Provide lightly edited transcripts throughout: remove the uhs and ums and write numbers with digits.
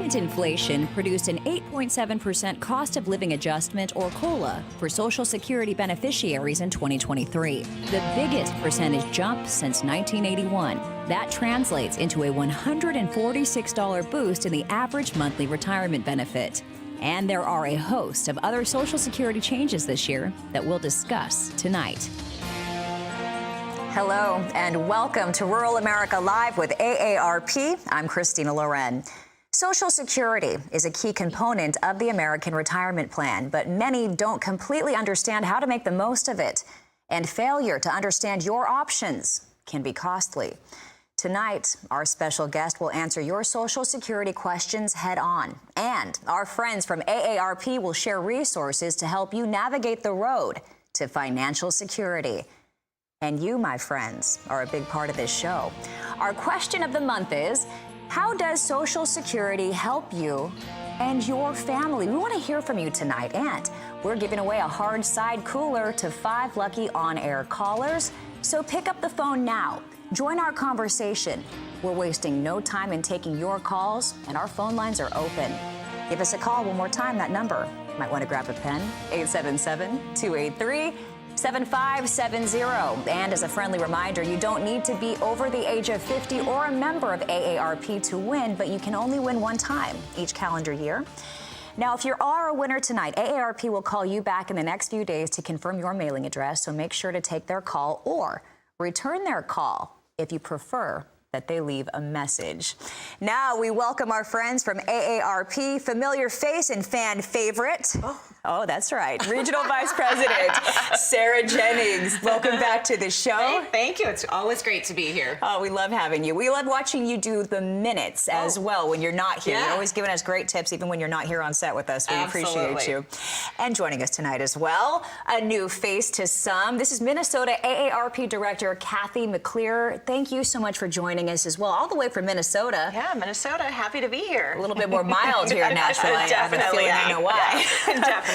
Rampant inflation produced an 8.7% cost of living adjustment, or COLA, for Social Security beneficiaries in 2023, the biggest percentage jump since 1981. That translates into a $146 boost in the average monthly retirement benefit. And there are a host of other Social Security changes this year that we'll discuss tonight. Hello, and welcome to Rural America Live with AARP. I'm Christina Loren. Social Security is a key component of the American retirement plan, but many don't completely understand how to make the most of it. And failure to understand your options can be costly. Tonight, our special guest will answer your Social Security questions head on. And our friends from AARP will share resources to help you navigate the road to financial security. And you, my friends, are a big part of this show. Our question of the month is, how does Social Security help you and your family? We want to hear from you tonight. And we're giving away a hard side cooler to 5 lucky on-air callers. So pick up the phone now. Join our conversation. We're wasting no time in taking your calls, and our phone lines are open. Give us a call one more time. That number, you might want to grab a pen, 877-283-7570. And as a friendly reminder, you don't need to be over the age of 50 or a member of AARP to win, but you can only win one time each calendar year. Now, if you are a winner tonight, AARP will call you back in the next few days to confirm your mailing address, so make sure to take their call or return their call if you prefer that they leave a message. Now we welcome our friends from AARP, familiar face and fan favorite. Oh, that's right. Regional Vice President Sarah Jennings. Welcome back to the show. Hey, thank you. It's always great to be here. Oh, we love having you. We love watching you do the minutes as well when you're not here. Yeah. You're always giving us great tips even when you're not here on set with us. We appreciate you. And joining us tonight as well, a new face to some. This is Minnesota AARP Director Kathy McClear. Thank you so much for joining us as well, all the way from Minnesota. Yeah, Minnesota. Happy to be here. A little bit more mild here naturally. Definitely. I know why. Yeah, definitely.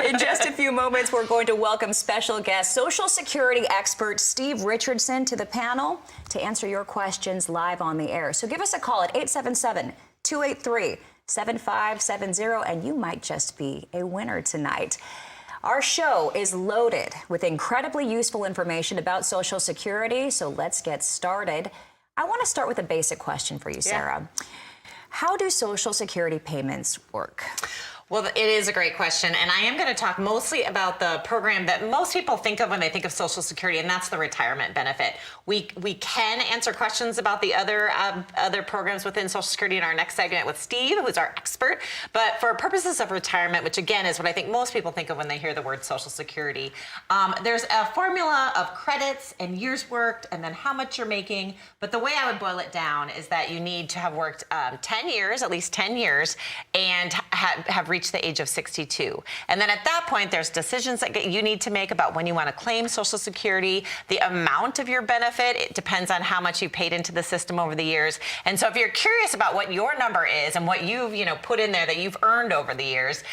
In just a few moments, we're going to welcome special guest, Social Security expert Steve Richardson, to the panel to answer your questions live on the air. So give us a call at 877-283-7570, and you might just be a winner tonight. Our show is loaded with incredibly useful information about Social Security, so let's get started. I want to start with a basic question for you, Sarah. Yeah. How do Social Security payments work? Well, it is a great question, and I am going to talk mostly about the program that most people think of when they think of Social Security, and that's the retirement benefit. We can answer questions about the other programs within Social Security in our next segment with Steve, who's our expert. But for purposes of retirement, which again is what I think most people think of when they hear the word Social Security, there's a formula of credits and years worked, and then how much you're making. But the way I would boil it down is that you need to have worked 10 years, at least 10 years, and have reached the age of 62. And then at that point, there's decisions that you need to make about when you want to claim Social Security, the amount of your benefit. It depends on how much you paid into the system over the years. And so if you're curious about what your number is and what you've put in there that you've earned over the years,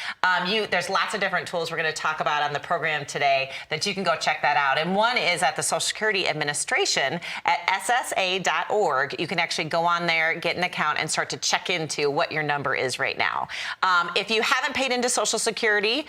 there's lots of different tools we're going to talk about on the program today that you can go check that out. And one is at the Social Security Administration at ssa.org. You can actually go on there, get an account, and start to check into what your number is right now. If you haven't paid into Social Security,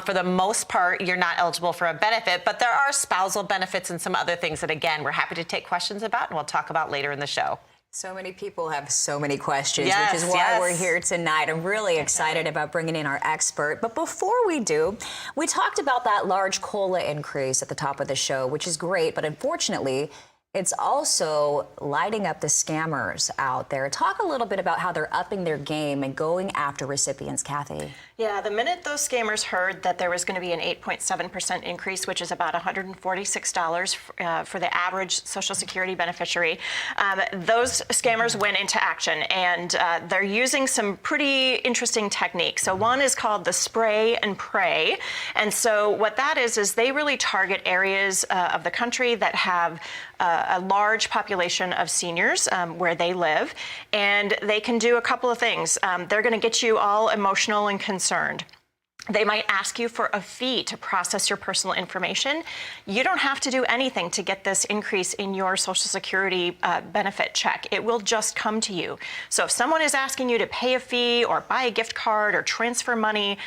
for the most part, you're not eligible for a benefit, but there are spousal benefits and some other things that, again, we're happy to take questions about and we'll talk about later in the show. So many people have so many questions, which is why we're here tonight. I'm really excited about bringing in our expert. But before we do, we talked about that large COLA increase at the top of the show, which is great, but unfortunately, it's also lighting up the scammers out there. Talk a little bit about how they're upping their game and going after recipients, Kathy. Yeah, the minute those scammers heard that there was going to be an 8.7% increase, which is about $146 for the average Social Security beneficiary, those scammers went into action, and they're using some pretty interesting techniques. So one is called the spray and pray, and so what that is they really target areas of the country that have a large population of seniors where they live, and they can do a couple of things. They're going to get you all emotional and concerned. They might ask you for a fee to process your personal information. You don't have to do anything to get this increase in your Social Security benefit check. It will just come to you. So if someone is asking you to pay a fee or buy a gift card or transfer money,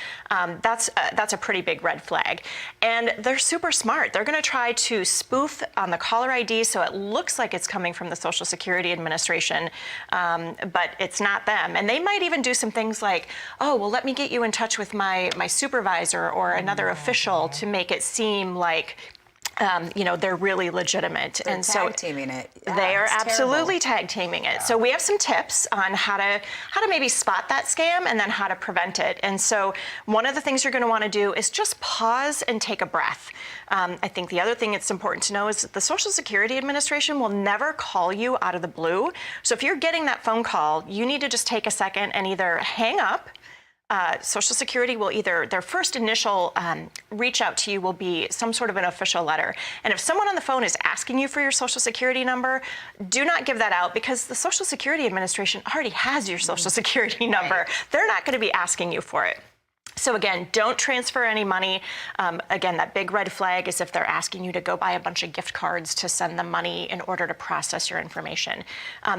that's a pretty big red flag. And they're super smart. They're going to try to spoof on the caller ID so it looks like it's coming from the Social Security Administration, but it's not them. And they might even do some things like, oh, well, let me get you in touch with my supervisor or another official to make it seem like they're really legitimate. They're and tag teaming it. Yeah, they are it's absolutely terrible. tag teaming it. So we have some tips on how to maybe spot that scam and then how to prevent it. And so one of the things you're going to want to do is just pause and take a breath. I think the other thing it's important to know is that the Social Security Administration will never call you out of the blue. So if you're getting that phone call, you need to just take a second and either hang up. Social Security will their first initial reach out to you will be some sort of an official letter. And if someone on the phone is asking you for your Social Security number, do not give that out because the Social Security Administration already has your Social Security number. Right. They're not going to be asking you for it. So again, don't transfer any money. Again, that big red flag is if they're asking you to go buy a bunch of gift cards to send them money in order to process your information.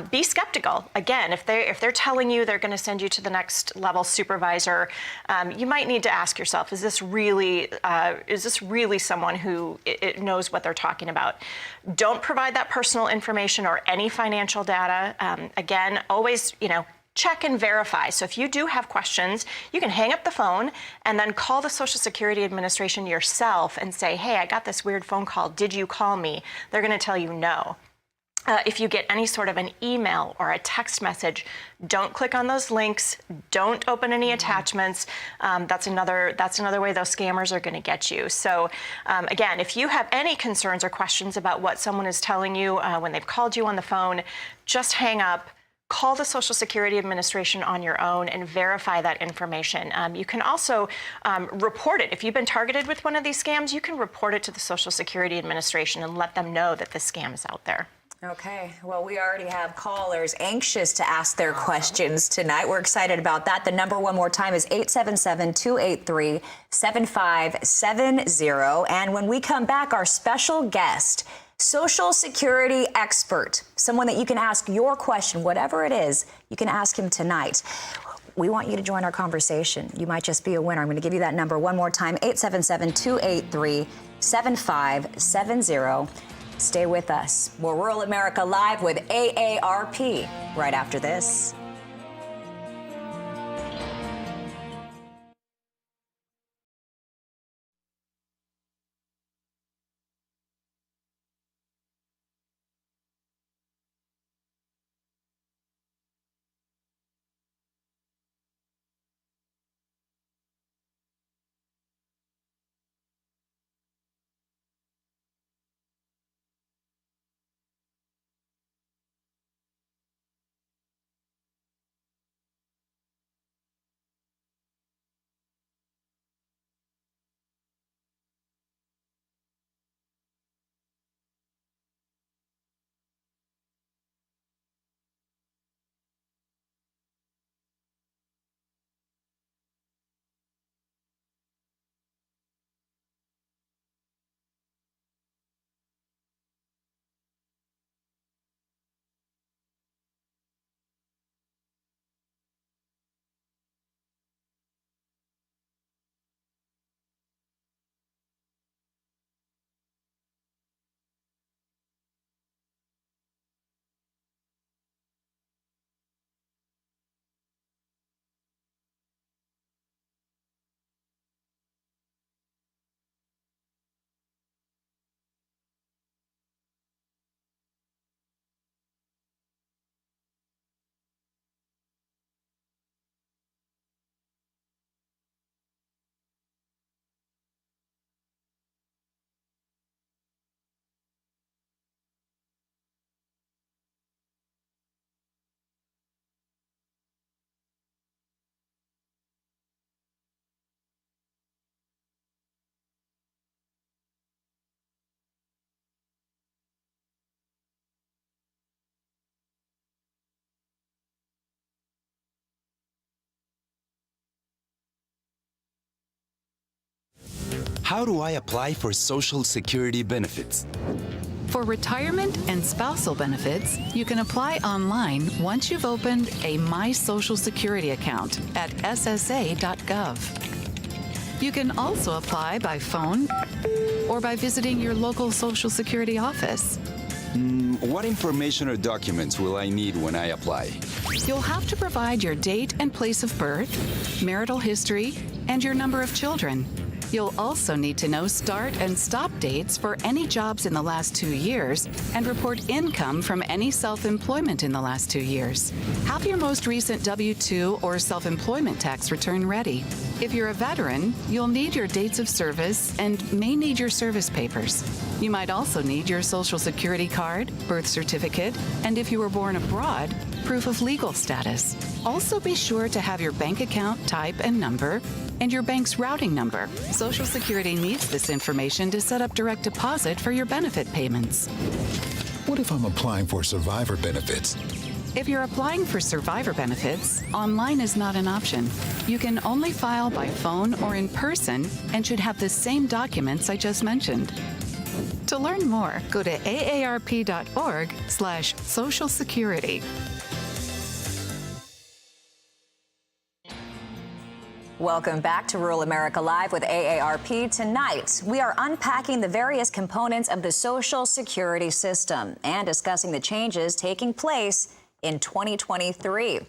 Be skeptical. Again, if they're telling you they're going to send you to the next level supervisor, you might need to ask yourself, is this really someone who knows what they're talking about? Don't provide that personal information or any financial data. Again, always, check and verify. So if you do have questions, you can hang up the phone and then call the Social Security Administration yourself and say, hey, I got this weird phone call. Did you call me? They're going to tell you no. If you get any sort of an email or a text message, don't click on those links. Don't open any attachments. That's another way those scammers are going to get you. So again, if you have any concerns or questions about what someone is telling you when they've called you on the phone, just hang up. Call the Social Security Administration on your own and verify that information. You can also report it. If you've been targeted with one of these scams, you can report it to the Social Security Administration and let them know that this scam is out there. Okay, well, we already have callers anxious to ask their questions tonight. We're excited about that. The number one more time is 877-283-7570. And when we come back, our special guest, Social Security expert, someone that you can ask your question, whatever it is, you can ask him tonight. We want you to join our conversation. You might just be a winner. I'm going to give you that number one more time, 877-283-7570. Stay with us. More Rural America Live with AARP right after this. How do I apply for Social Security benefits? For retirement and spousal benefits, you can apply online once you've opened a My Social Security account at ssa.gov. You can also apply by phone or by visiting your local Social Security office. What information or documents will I need when I apply? You'll have to provide your date and place of birth, marital history, and your number of children. You'll also need to know start and stop dates for any jobs in the last 2 years and report income from any self-employment in the last 2 years. Have your most recent W-2 or self-employment tax return ready. If you're a veteran, you'll need your dates of service and may need your service papers. You might also need your Social Security card, birth certificate, and if you were born abroad, proof of legal status. Also be sure to have your bank account type and number and your bank's routing number. Social Security needs this information to set up direct deposit for your benefit payments. What if I'm applying for survivor benefits? If you're applying for survivor benefits, online is not an option. You can only file by phone or in person and should have the same documents I just mentioned. To learn more, go to aarp.org/Social Security. Welcome back to Rural America Live with AARP. Tonight, we are unpacking the various components of the Social Security system and discussing the changes taking place in 2023.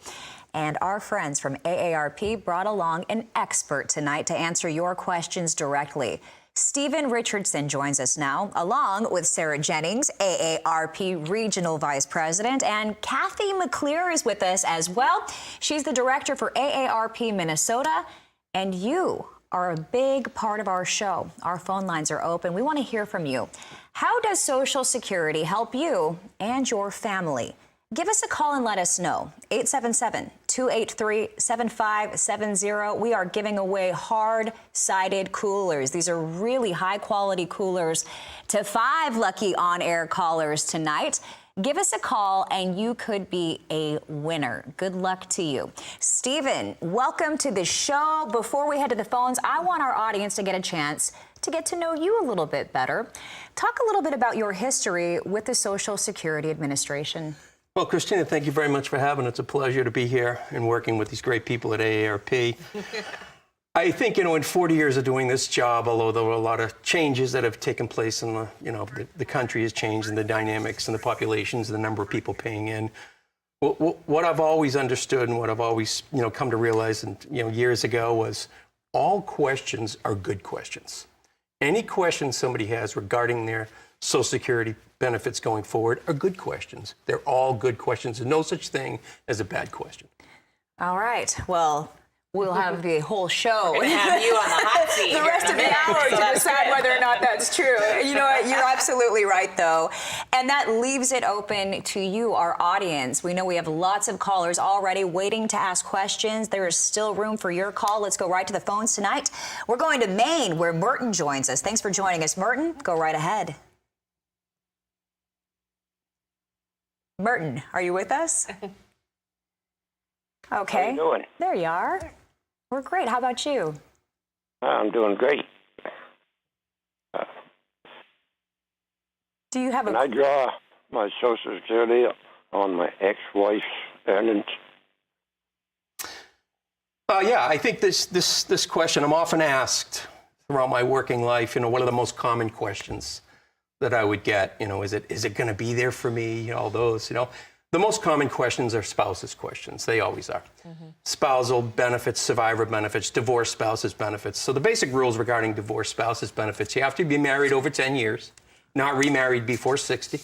And our friends from AARP brought along an expert tonight to answer your questions directly. Stephen Richardson joins us now, along with Sarah Jennings, AARP Regional Vice President, and Kathy McClear is with us as well. She's the director for AARP Minnesota, and you are a big part of our show. Our phone lines are open. We want to hear from you. How does Social Security help you and your family? Give us a call and let us know. 877-283-7570. We are giving away hard-sided coolers. These are really high-quality coolers to 5 lucky on-air callers tonight. Give us a call and you could be a winner. Good luck to you. Stephen, welcome to the show. Before we head to the phones, I want our audience to get a chance to get to know you a little bit better. Talk a little bit about your history with the Social Security Administration. Well, Christina, thank you very much for having us. It's a pleasure to be here and working with these great people at AARP. I think, in 40 years of doing this job, although there were a lot of changes that have taken place in the country has changed and the dynamics and the populations, the number of people paying in. What I've always understood and what I've always, come to realize, and years ago, was all questions are good questions. Any question somebody has regarding their Social Security benefits going forward are good questions. They're all good questions. There's no such thing as a bad question. All right. Well, we'll have the whole show. We're gonna have you on the hot seat the rest of the hour to decide whether or not that's true. You know what? You're absolutely right, though. And that leaves it open to you, our audience. We know we have lots of callers already waiting to ask questions. There is still room for your call. Let's go right to the phones tonight. We're going to Maine, where Merton joins us. Thanks for joining us, Merton. Go right ahead. Merton, are you with us? Okay. How you doing? There you are. We're great. How about you? I'm doing great. Do you have Can I draw my Social Security on my ex-wife's earnings? Yeah, I think this question I'm often asked throughout my working life. One of the most common questions that I would get, is it going to be there for me? All those, The most common questions are spouses questions. They always are. Mm-hmm. Spousal benefits, survivor benefits, divorced spouses benefits. So the basic rules regarding divorced spouses benefits: you have to be married over 10 years, not remarried before 60.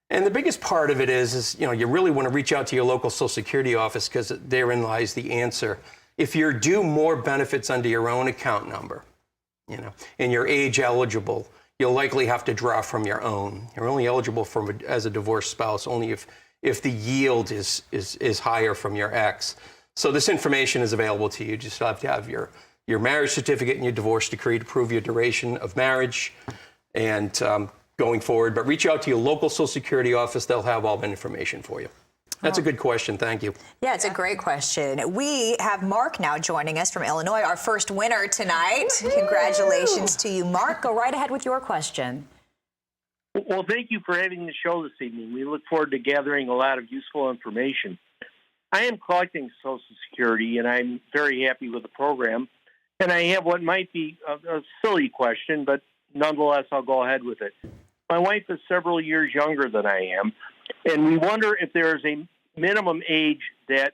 And the biggest part of it is you really want to reach out to your local Social Security office, because therein lies the answer. If you're due more benefits under your own account number, and you're age eligible, you'll likely have to draw from your own. You're only eligible as a divorced spouse only if the yield is higher from your ex. So this information is available to you. You just have to have your marriage certificate and your divorce decree to prove your duration of marriage and going forward. But reach out to your local Social Security office. They'll have all that information for you. That's a good question. Thank you. Yeah, it's a great question. We have Mark now joining us from Illinois, our first winner tonight. Congratulations to you, Mark. Go right ahead with your question. Well, thank you for having the show this evening. We look forward to gathering a lot of useful information. I am collecting Social Security, and I'm very happy with the program. And I have what might be a silly question, but nonetheless, I'll go ahead with it. My wife is several years younger than I am, and we wonder if there is a minimum age that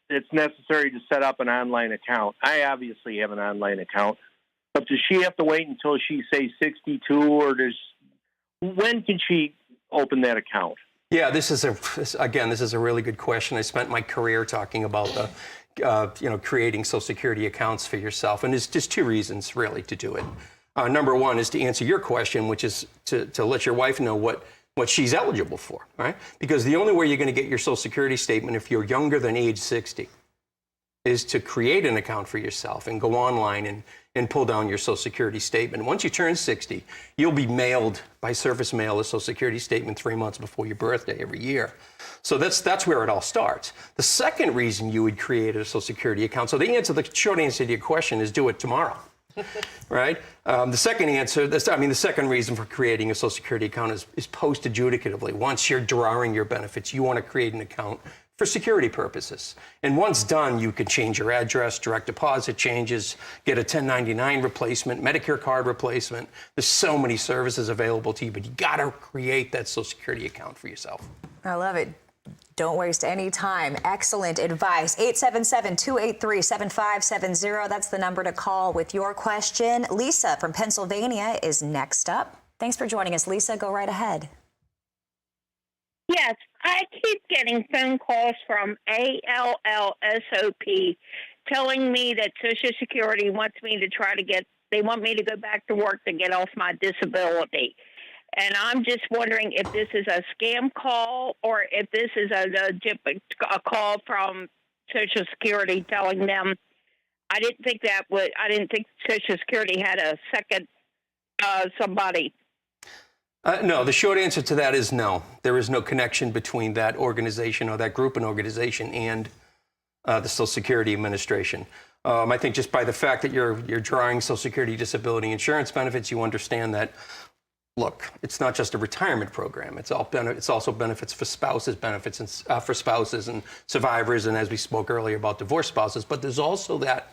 it's necessary to set up an online account. I obviously have an online account, but does she have to wait until she's, say, 62, or when can she open that account? Yeah, this is a really good question. I spent my career talking about the creating Social Security accounts for yourself, and there's just two reasons really to do it. Number one is to answer your question, which is to let your wife know what she's eligible for, right? Because the only way you're going to get your Social Security statement if you're younger than age 60 is to create an account for yourself and go online and pull down your Social Security statement. Once you turn 60, you'll be mailed by Surface Mail a Social Security statement 3 months before your birthday every year. So that's where it all starts. The second reason you would create a Social Security account, so the short answer to your question is do it tomorrow. Right? The second reason for creating a Social Security account is post-adjudicatively. Once you're drawing your benefits, you want to create an account for security purposes. And once done, you can change your address, direct deposit changes, get a 1099 replacement, Medicare card replacement. There's so many services available to you, but you got to create that Social Security account for yourself. I love it. Don't waste any time. Excellent advice. 877-283-7570. That's the number to call with your question. Lisa from Pennsylvania is next up. Thanks for joining us, Lisa. Go right ahead. Yes, I keep getting phone calls from ALLSOP telling me that Social Security wants me to they want me to go back to work to get off my disability. And I'm just wondering if this is a scam call or if this is a call from Social Security telling them. I didn't think Social Security had a second somebody. No, the short answer to that is no. There is no connection between that organization or that group and organization and the Social Security Administration. I think just by the fact that you're drawing Social Security disability insurance benefits, you understand that. Look, it's not just a retirement program. It's also benefits for spouses, for spouses and survivors, and as we spoke earlier about divorced spouses. But there's also that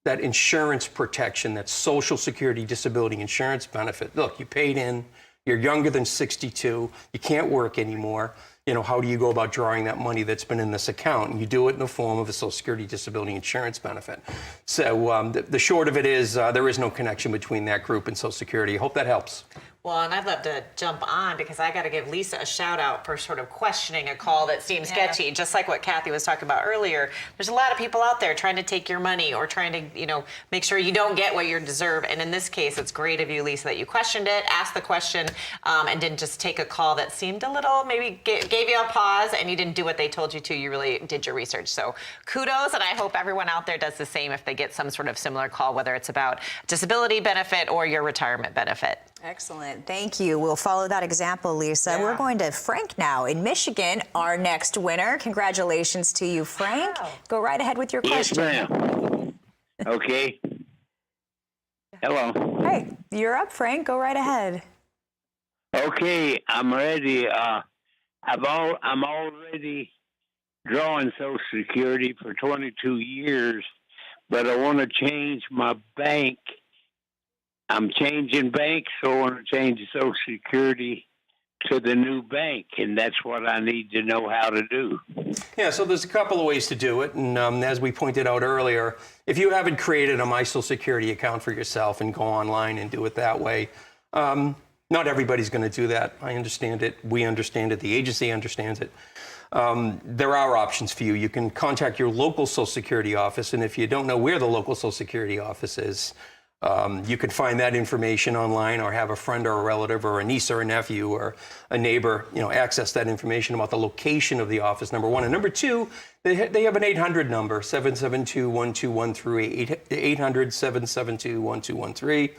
insurance protection, that Social Security disability insurance benefit. Look, you paid in. You're younger than 62. You can't work anymore. How do you go about drawing that money that's been in this account? And you do it in the form of a Social Security disability insurance benefit. So the short of it is there is no connection between that group and Social Security. I hope that helps. Well, and I'd love to jump on because I got to give Lisa a shout out for sort of questioning a call that seems sketchy, just like what Kathy was talking about earlier. There's a lot of people out there trying to take your money or trying to, make sure you don't get what you deserve. And in this case, it's great of you, Lisa, that you questioned it, asked the question, and didn't just take a call that seemed a little, maybe gave you a pause, and you didn't do what they told you to. You really did your research. So kudos, and I hope everyone out there does the same if they get some sort of similar call, whether it's about disability benefit or your retirement benefit. Excellent. Thank you. We'll follow that example, Lisa. Yeah. We're going to Frank now in Michigan, our next winner. Congratulations to you, Frank. Wow. Go right ahead with your question. Yes, ma'am. Okay. Hello. Hey, you're up, Frank. Go right ahead. Okay, I'm ready. I'm already drawing Social Security for 22 years, but I want to change my bank. I'm changing banks, so I want to change Social Security to the new bank, and that's what I need to know how to do. Yeah, so there's a couple of ways to do it, and as we pointed out earlier, if you haven't created a My Social Security account for yourself and go online and do it that way, not everybody's going to do that. I understand it. We understand it. The agency understands it. There are options for you. You can contact your local Social Security office, and if you don't know where the local Social Security office is, You can find that information online, or have a friend or a relative or a niece or a nephew or a neighbor, access that information about the location of the office, number one. And number two, they have an 800 number, 772-1213, 800-772-1213.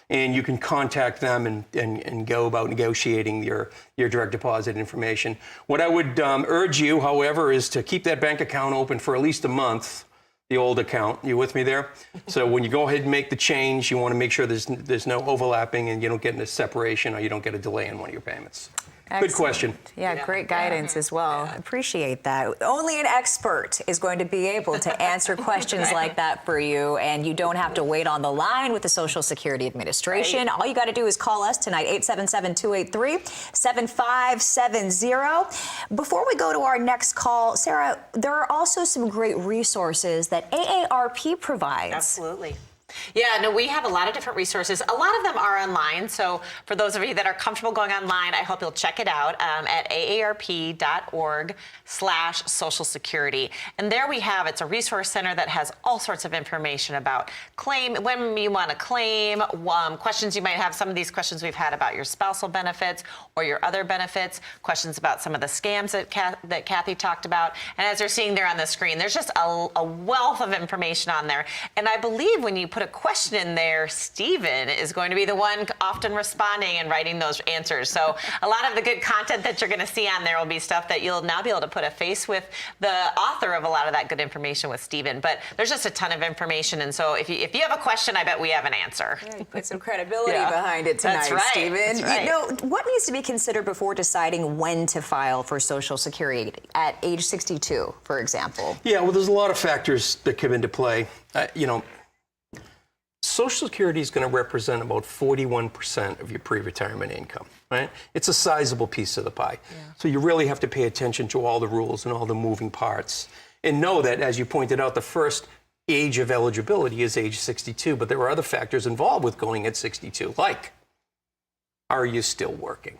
And you can contact them and go about negotiating your direct deposit information. What I would urge you, however, is to keep that bank account open for at least a month. The old account. You with me there? So when you go ahead and make the change, you want to make sure there's no overlapping and you don't get into separation, or you don't get a delay in one of your payments. Excellent. Good question. Yeah, great guidance as well. Appreciate that. Only an expert is going to be able to answer questions like that for you, and you don't have to wait on the line with the Social Security Administration. All you got to do is call us tonight, 877-283-7570. Before we go to our next call, Sarah, there are also some great resources that AARP provides. Absolutely. Yeah, no, we have a lot of different resources. A lot of them are online. So for those of you that are comfortable going online, I hope you'll check it out at aarp.org/Social Security. And there we have, it's a resource center that has all sorts of information about when you want to claim, questions you might have. Some of these questions we've had about your spousal benefits or your other benefits, questions about some of the scams that Kathy talked about. And as you're seeing there on the screen, there's just a wealth of information on there. And I believe when you put a question in there, Stephen is going to be the one often responding and writing those answers. So a lot of the good content that you're going to see on there will be stuff that you'll now be able to put a face with the author of a lot of that good information with Stephen. But there's just a ton of information. And so if you have a question, I bet we have an answer. Yeah, you put some credibility behind it tonight, That's right. Stephen. That's right. What needs to be considered before deciding when to file for Social Security at age 62, for example? Yeah, well, there's a lot of factors that come into play. Social Security is going to represent about 41% of your pre-retirement income, right? It's a sizable piece of the pie. Yeah. So you really have to pay attention to all the rules and all the moving parts. And know that, as you pointed out, the first age of eligibility is age 62, but there are other factors involved with going at 62, like, are you still working?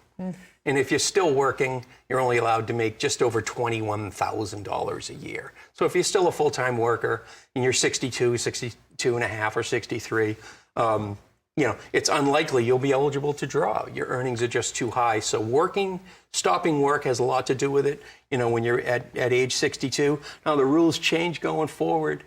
And if you're still working, you're only allowed to make just over $21,000 a year. So if you're still a full-time worker and you're 62 and a half, or 63, it's unlikely you'll be eligible to draw. Your earnings are just too high. So stopping work has a lot to do with it, when you're at age 62. Now, the rules change going forward.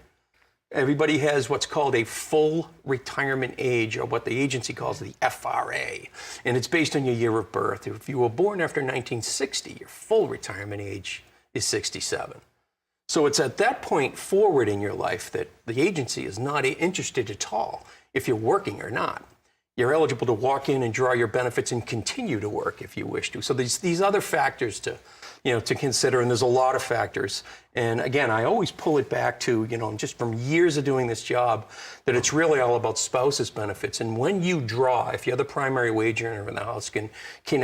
Everybody has what's called a full retirement age, or what the agency calls the FRA. And it's based on your year of birth. If you were born after 1960, your full retirement age is 67. So it's at that point forward in your life that the agency is not interested at all if you're working or not. You're eligible to walk in and draw your benefits and continue to work if you wish to. So these other factors to consider, and there's a lot of factors. And again, I always pull it back to, just from years of doing this job, that it's really all about spouses' benefits. And when you draw, if you're the primary wage earner in the house, can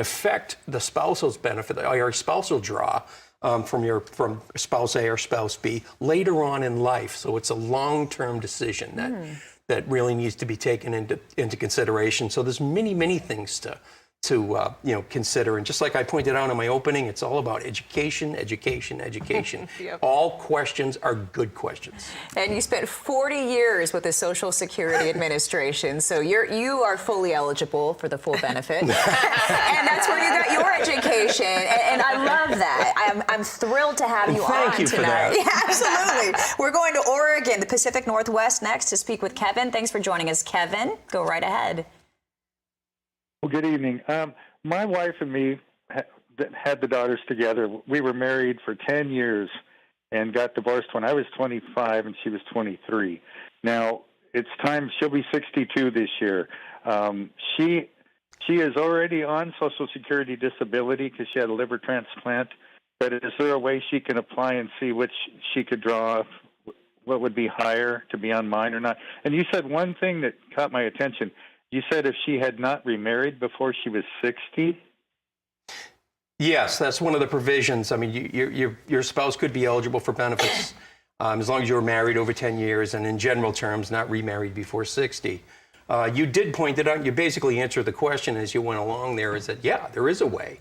affect the spousal's benefit, or your spousal draw from spouse A or spouse B later on in life. So it's a long-term decision that really needs to be taken into consideration. So there's many things to consider. And just like I pointed out in my opening, it's all about education. Yep. All questions are good questions. And you spent 40 years with the Social Security Administration, so you are fully eligible for the full benefit. And that's where you got your education. And I love that. I'm thrilled to have you on tonight. Thank you for that. Yeah, absolutely. We're going to Oregon, the Pacific Northwest, next to speak with Kevin. Thanks for joining us, Kevin. Go right ahead. Well, good evening. My wife and me had the daughters together. We were married for 10 years and got divorced when I was 25 and she was 23. Now, it's time. She'll be 62 this year. She is already on Social Security disability because she had a liver transplant. But is there a way she can apply and see which she could draw, what would be higher to be on mine or not? And you said one thing that caught my attention. You said if she had not remarried before she was 60? Yes, that's one of the provisions. I mean, your spouse could be eligible for benefits as long as you were married over 10 years and in general terms not remarried before 60. You did point it out. You basically answered the question as you went along there, is that, yeah, there is a way.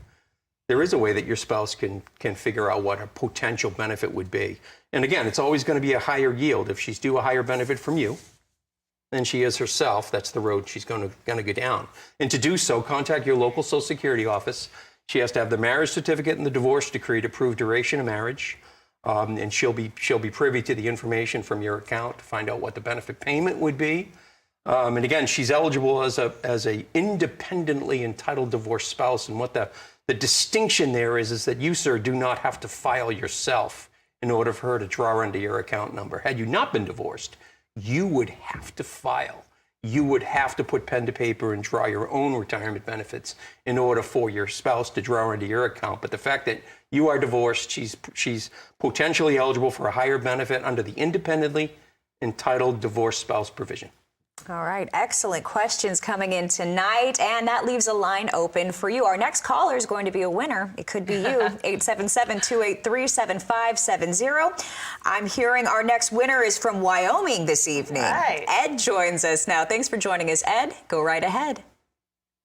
There is a way that your spouse can figure out what a potential benefit would be. And again, it's always going to be a higher yield if she's due a higher benefit from you. than she is herself, that's the road she's going to go down. And to do so, contact your local Social Security office. She has to have the marriage certificate and the divorce decree to prove duration of marriage. And she'll be privy to the information from your account to find out what the benefit payment would be. And again, she's eligible as a independently entitled divorced spouse. And what the distinction there is that you, sir, do not have to file yourself in order for her to draw under your account number. Had you not been divorced, you would have to file. You would have to put pen to paper and draw your own retirement benefits in order for your spouse to draw into your account. But the fact that you are divorced, she's potentially eligible for a higher benefit under the independently entitled divorced spouse provision. All right, excellent questions coming in tonight, and that leaves a line open for you. Our next caller is going to be a winner. It could be you, 877-283-7570. I'm hearing our next winner is from Wyoming this evening. Right. Ed joins us now. Thanks for joining us, Ed. Go right ahead.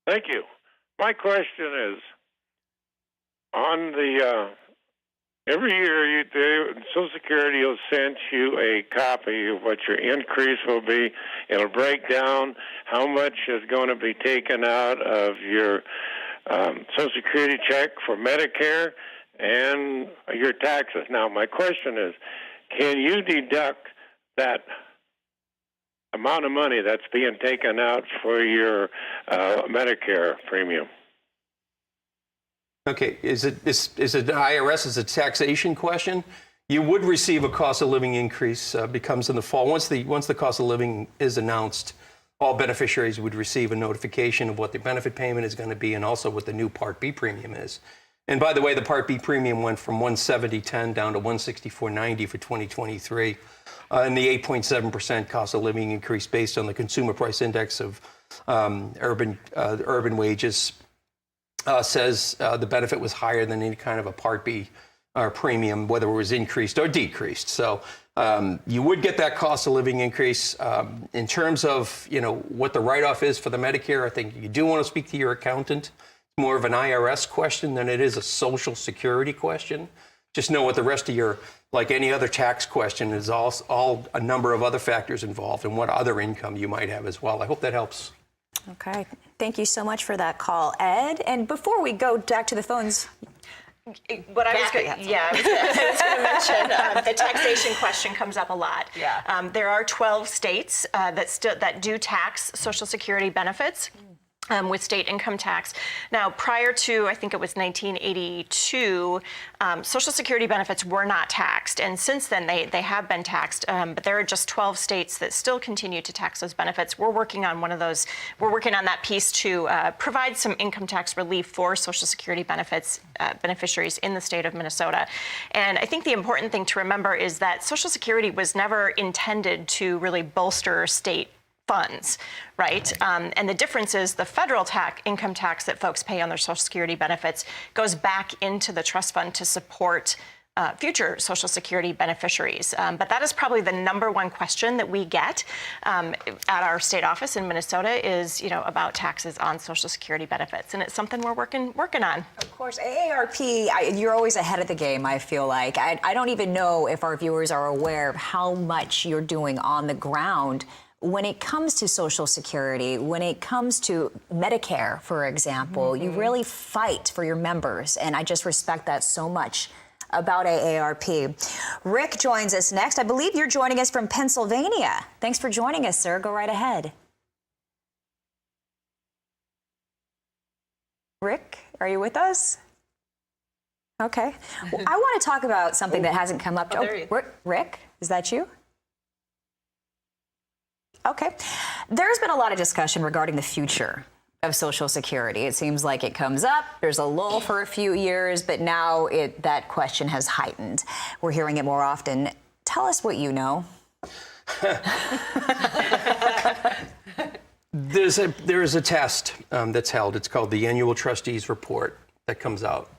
Thank you. My question is, on the every year, Social Security will send you a copy of what your increase will be. It'll break down how much is going to be taken out of your Social Security check for Medicare and your taxes. Now, my question is, can you deduct that amount of money that's being taken out for your Medicare premium? Okay, is it IRS? Is it a taxation question? You would receive a cost of living increase. Becomes in the fall. Once the cost of living is announced, all beneficiaries would receive a notification of what the benefit payment is going to be, and also what the new Part B premium is. And by the way, the Part B premium went from $170.10 down to $164.90 for 2023, and the 8.7% cost of living increase based on the Consumer Price Index of urban wages. Says the benefit was higher than any kind of a Part B premium, whether it was increased or decreased. So you would get that cost of living increase. In terms of what the write-off is for the Medicare, I think you do want to speak to your accountant. It's more of an IRS question than it is a Social Security question. Just know what the rest of your, like any other tax question, is all a number of other factors involved and what other income you might have as well. I hope that helps. Okay. Thank you so much for that call, Ed. And before we go back to the phones, what I was going to mention, the taxation question comes up a lot. Yeah. There are 12 states that do tax Social Security benefits. With state income tax. Now, prior to, I think it was 1982, Social Security benefits were not taxed. And since then, they have been taxed. But there are just 12 states that still continue to tax those benefits. We're working on one of those. We're working on that piece to provide some income tax relief for Social Security benefits beneficiaries in the state of Minnesota. And I think the important thing to remember is that Social Security was never intended to really bolster state funds, right? And the difference is the federal income tax that folks pay on their Social Security benefits goes back into the trust fund to support future Social Security beneficiaries. But that is probably the number one question that we get at our state office in Minnesota is, about taxes on Social Security benefits. And it's something we're working on. Of course, AARP, you're always ahead of the game, I feel like. I don't even know if our viewers are aware of how much you're doing on the ground when it comes to Social Security, when it comes to Medicare, for example. You really fight for your members, and I just respect that so much about AARP. Rick joins us next. I believe you're joining us from Pennsylvania. Thanks for joining us, sir. Go right ahead. Rick, are you with us? Okay. Well, I want to talk about something that hasn't come up. Rick, is that you? Okay. There's been a lot of discussion regarding the future of Social Security. It seems like it comes up, there's a lull for a few years, but now that question has heightened. We're hearing it more often. Tell us what you know. There is a test that's held. It's called the Annual Trustees Report that comes out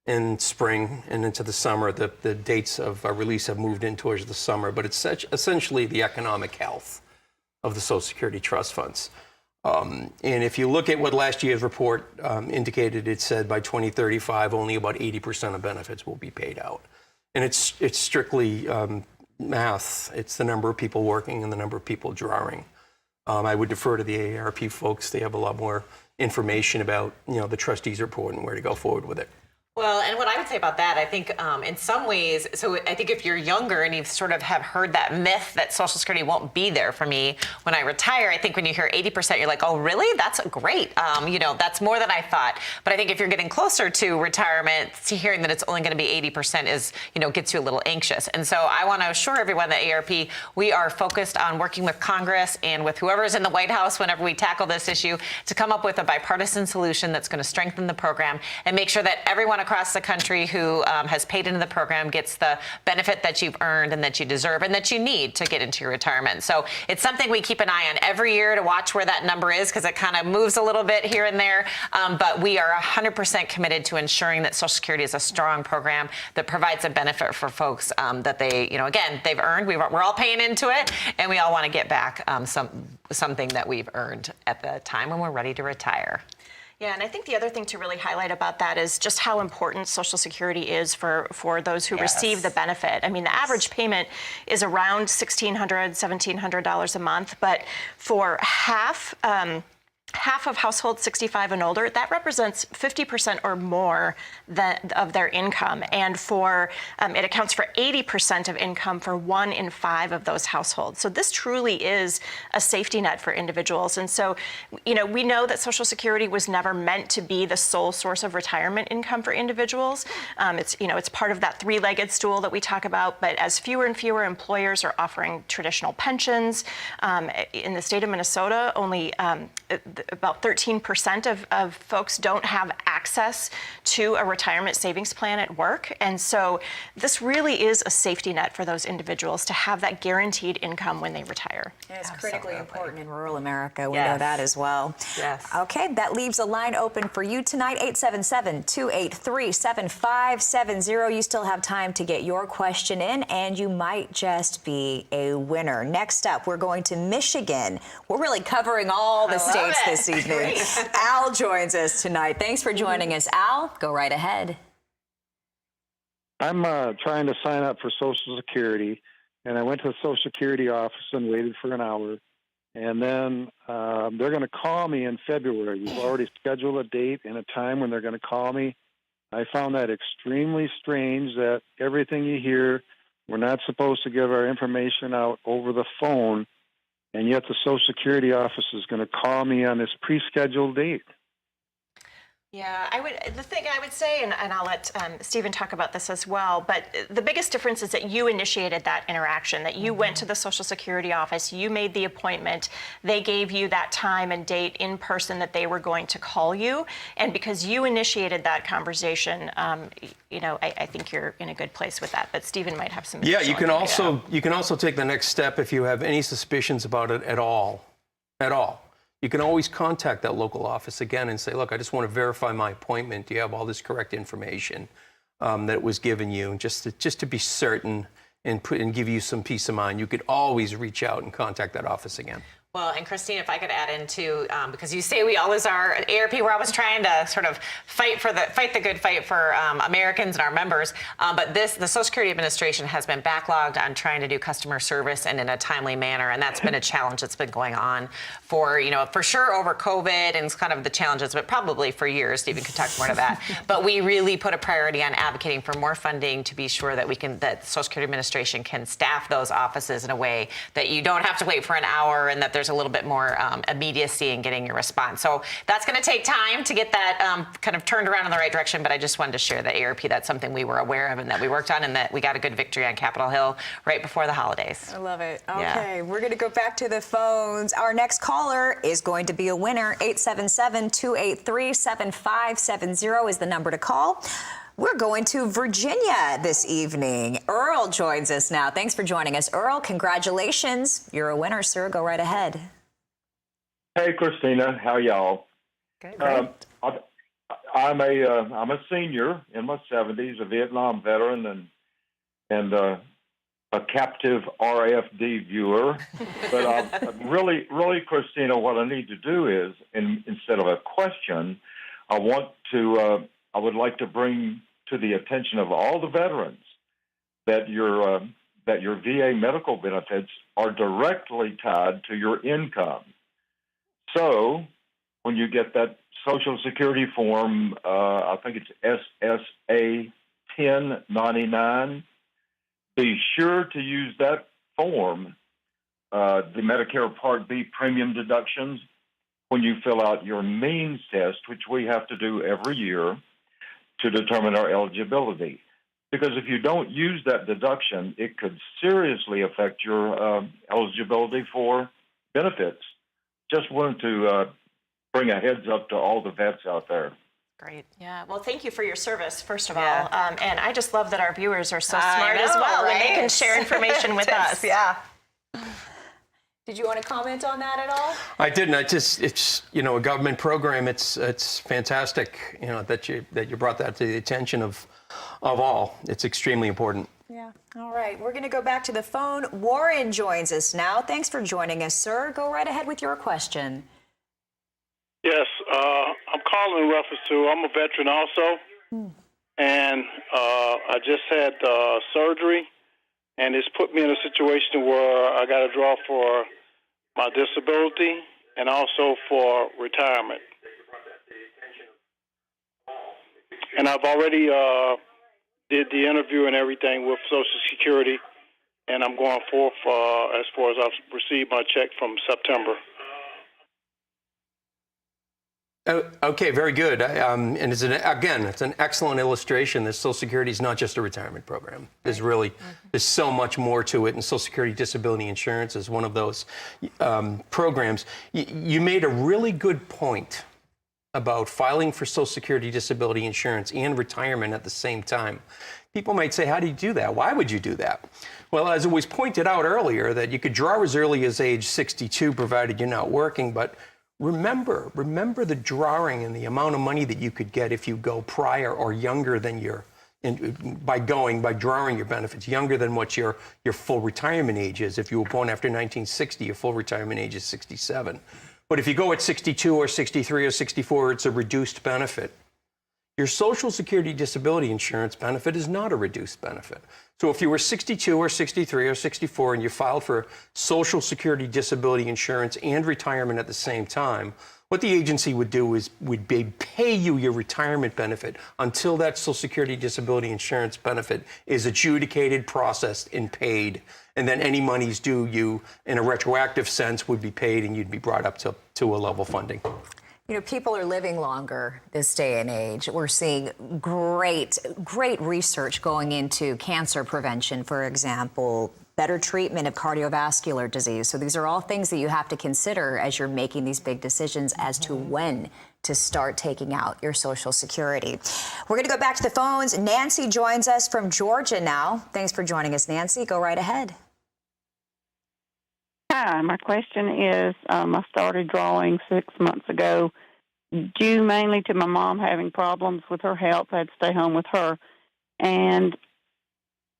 in spring and into the summer. The dates of release have moved in towards the summer, but it's essentially the economic health of the Social Security trust funds. And if you look at what last year's report indicated, it said by 2035, only about 80% of benefits will be paid out. And it's strictly math. It's the number of people working and the number of people drawing. I would defer to the AARP folks. They have a lot more information about, the trustees report and where to go forward with it. Well, and what I would say about that, I think in some ways, so I think if you're younger and you sort of have heard that myth that Social Security won't be there for me when I retire, I think when you hear 80%, you're like, oh, really? That's great. That's more than I thought. But I think if you're getting closer to retirement, hearing that it's only going to be 80% is, gets you a little anxious. And so I want to assure everyone that AARP, we are focused on working with Congress and with whoever's in the White House whenever we tackle this issue to come up with a bipartisan solution that's going to strengthen the program and make sure that everyone across the country who has paid into the program gets the benefit that you've earned and that you deserve and that you need to get into your retirement. So it's something we keep an eye on every year to watch where that number is because it kind of moves a little bit here and there. But we are 100% committed to ensuring that Social Security is a strong program that provides a benefit for folks that they, again, they've earned. We're all paying into it, and we all want to get back something that we've earned at the time when we're ready to retire. Yeah, and I think the other thing to really highlight about that is just how important Social Security is for those who receive the benefit. I mean, the average payment is around $1,600, $1,700 a month, but for half of households 65 and older, that represents 50% or more of their income. And it accounts for 80% of income for 1 in 5 of those households. So this truly is a safety net for individuals. And so, we know that Social Security was never meant to be the sole source of retirement income for individuals. It's part of that three-legged stool that we talk about. But as fewer and fewer employers are offering traditional pensions, in the state of Minnesota, only about 13% of folks don't have access to a retirement savings plan at work. And so this really is a safety net for those individuals to have that guaranteed income when they retire. It's critically important in rural America. We know that as well. Yes. Okay, that leaves a line open for you tonight, 877-283-7570. You still have time to get your question in, and you might just be a winner. Next up, we're going to Michigan. We're really covering all the states this evening. Al joins us tonight. Thanks for joining us, Al. Go right ahead. I'm trying to sign up for Social Security, and I went to the Social Security office and waited for an hour. And then they're going to call me in February. We've already scheduled a date and a time when they're going to call me. I found that extremely strange that everything you hear, we're not supposed to give our information out over the phone, and yet the Social Security office is going to call me on this pre-scheduled date. Yeah, the thing I would say, and I'll let Stephen talk about this as well, but the biggest difference is that you initiated that interaction, that you went to the Social Security office, you made the appointment, they gave you that time and date in person that they were going to call you, and because you initiated that conversation, I think you're in a good place with that. But Stephen might have some. Yeah, you can also take the next step if you have any suspicions about it at all. You can always contact that local office again and say, look, I just want to verify my appointment. Do you have all this correct information that was given you? And just to be certain and give you some peace of mind, you could always reach out and contact that office again. Well, and Christine, if I could add in too, because you say we always are at AARP, we're always trying to sort of fight the good fight for Americans and our members. But the Social Security Administration has been backlogged on trying to do customer service and in a timely manner, and that's been a challenge that's been going on for sure over COVID and it's kind of the challenges, but probably for years. Stephen could talk more to that. But we really put a priority on advocating for more funding to be sure that that Social Security Administration can staff those offices in a way that you don't have to wait for an hour and that there's a little bit more immediacy in getting your response. So that's going to take time to get that kind of turned around in the right direction, but I just wanted to share that AARP, that's something we were aware of and that we worked on and that we got a good victory on Capitol Hill right before the holidays. I love it. Okay, We're going to go back to the phones. Our next caller is going to be a winner. 877-283-7570 is the number to call. We're going to Virginia this evening. Earl joins us now. Thanks for joining us, Earl. Congratulations. You're a winner, sir. Go right ahead. Hey, Christina. How y'all? Good. I'm a senior in my 70s, a Vietnam veteran, and a captive RFD viewer. But really, Christina, what I need to do is, instead of a question, I would like to bring to the attention of all the veterans that your VA medical benefits are directly tied to your income. So when you get that Social Security form, I think it's SSA 1099, be sure to use that form, the Medicare Part B premium deductions, when you fill out your means test, which we have to do every year to determine our eligibility. Because if you don't use that deduction, it could seriously affect your eligibility for benefits. Just wanted to bring a heads up to all the vets out there. Great. Yeah. Well, thank you for your service, first of all. And I just love that our viewers are so smart as well, right? When they can share information with us. Yeah. Did you want to comment on that at all? I didn't. It's a government program. It's fantastic. That you brought that to the attention of all. It's extremely important. Yeah. All right. We're going to go back to the phone. Warren joins us now. Thanks for joining us, sir. Go right ahead with your question. Yes, I'm calling in reference to, I'm a veteran also, and I just had surgery, and it's put me in a situation where I got to draw for my disability and also for retirement. And I've already did the interview and everything with Social Security, and I'm going forth as far as I've received my check from September. Okay, very good. And it's an excellent illustration that Social Security is not just a retirement program. There's so much more to it, and Social Security Disability Insurance is one of those programs. You made a really good point about filing for Social Security Disability Insurance and retirement at the same time. People might say, how do you do that? Why would you do that? Well, as it was pointed out earlier, that you could draw as early as age 62, provided you're not working, but remember the drawing and the amount of money that you could get if you go prior or younger than by drawing your benefits, younger than what your full retirement age is. If you were born after 1960, your full retirement age is 67. But if you go at 62 or 63 or 64, it's a reduced benefit. Your Social Security Disability Insurance benefit is not a reduced benefit. So if you were 62 or 63 or 64 and you filed for Social Security Disability Insurance and retirement at the same time, what the agency would do is would pay you your retirement benefit until that Social Security Disability Insurance benefit is adjudicated, processed, and paid. And then any monies due you in a retroactive sense would be paid, and you'd be brought up to a level funding. People are living longer this day and age. We're seeing great research going into cancer prevention, for example, better treatment of cardiovascular disease. So these are all things that you have to consider as you're making these big decisions as to when to start taking out your Social Security. We're going to go back to the phones. Nancy joins us from Georgia now. Thanks for joining us, Nancy. Go right ahead. Hi, my question is, I started drawing 6 months ago, due mainly to my mom having problems with her health. I had to stay home with her. And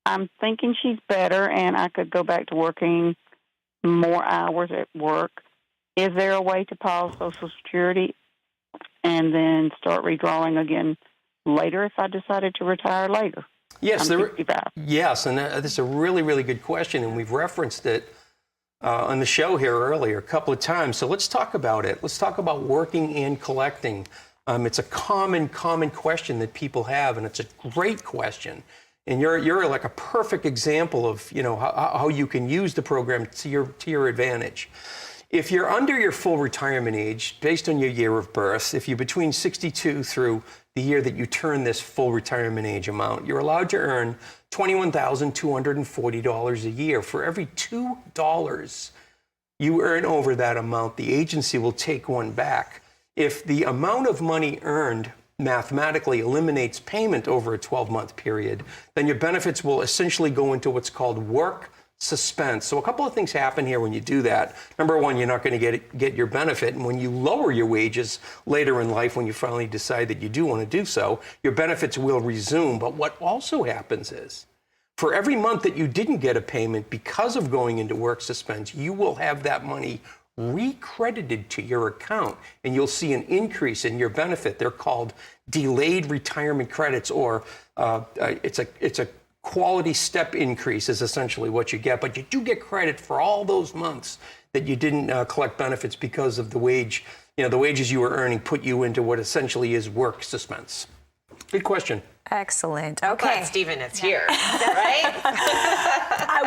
I'm thinking she's better and I could go back to working more hours at work. Is there a way to pause Social Security and then start redrawing again later if I decided to retire later? Yes, yes, and that's a really, really good question, and we've referenced it on the show here earlier a couple of times. So let's talk about it. Let's talk about working and collecting. It's a common question that people have, and it's a great question. And you're like a perfect example of how you can use the program to your advantage. If you're under your full retirement age, based on your year of birth, if you're between 62 through the year that you turn this full retirement age amount, you're allowed to earn $21,240 a year. For every $2 you earn over that amount, the agency will take one back. If the amount of money earned mathematically eliminates payment over a 12-month period, then your benefits will essentially go into what's called work suspense. So a couple of things happen here when you do that. Number one, you're not going to get your benefit. And when you lower your wages later in life, when you finally decide that you do want to do so, your benefits will resume. But what also happens is, for every month that you didn't get a payment because of going into work suspense, you will have that money recredited to your account, and you'll see an increase in your benefit. They're called delayed retirement credits, or it's a quality step increase is essentially what you get, but you do get credit for all those months that you didn't collect benefits because of the wage, the wages you were earning put you into what essentially is work suspense. Good question. Excellent. I'm Okay. glad Stephen is here, right?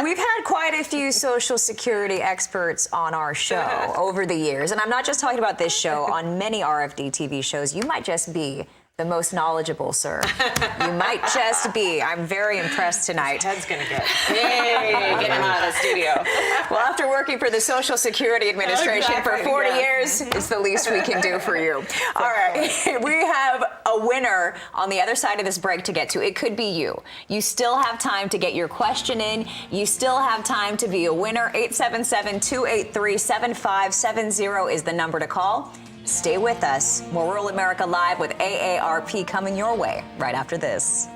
We've had quite a few Social Security experts on our show over the years, and I'm not just talking about this show. On many RFD-TV shows, you might just be the most knowledgeable, sir. You might just be. I'm very impressed tonight. His head's gonna get big. Get him out of the studio. Well, after working for the Social Security Administration for 40 years, it's the least we can do for you. All right, we have a winner on the other side of this break to get to. It could be you. You still have time to get your question in. You still have time to be a winner. 877-283-7570 is the number to call. Stay with us. More Rural America Live with AARP coming your way right after this.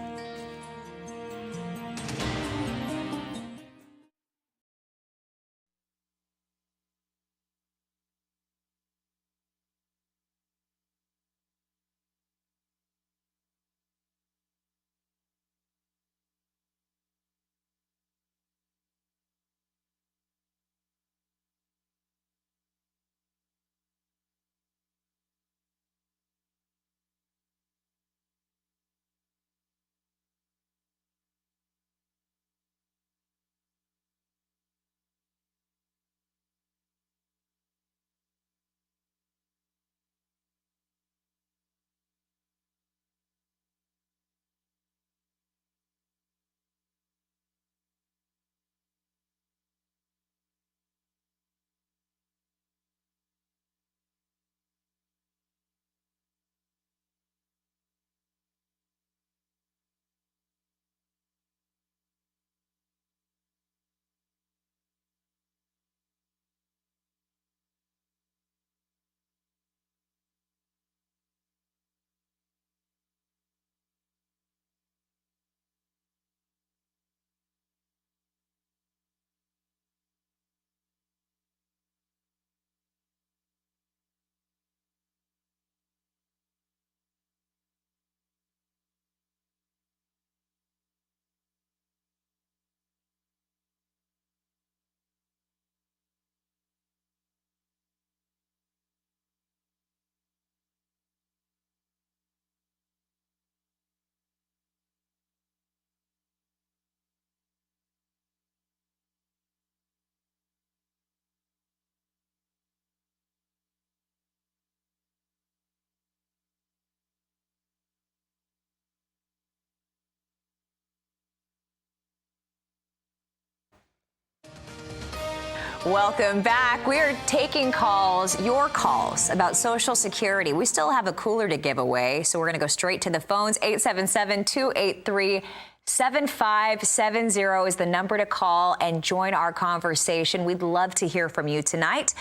Welcome back. We are taking calls, your calls about Social Security. We still have a cooler to give away, so we're going to go straight to the phones. 877-283-7570 is the number to call and join our conversation. We'd love to hear from you tonight.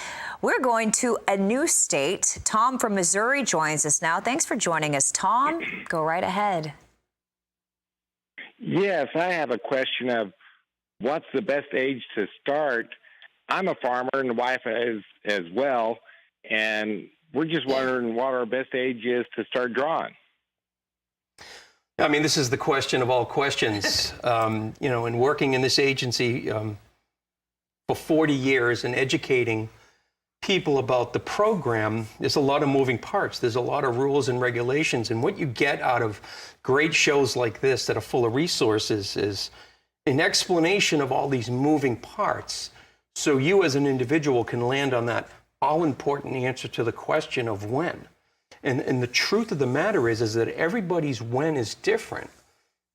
We're going to a new state. Tom from Missouri joins us now. Thanks for joining us, Tom. Go right ahead. Yes, I have a question of what's the best age to start. I'm a farmer and the wife is as well, and we're just wondering what our best age is to start drawing. I mean, this is the question of all questions. In working in this agency for 40 years and educating people about the program, there's a lot of moving parts. There's a lot of rules and regulations. And what you get out of great shows like this that are full of resources is an explanation of all these moving parts. So you as an individual can land on that all-important answer to the question of when. And the truth of the matter is that everybody's when is different.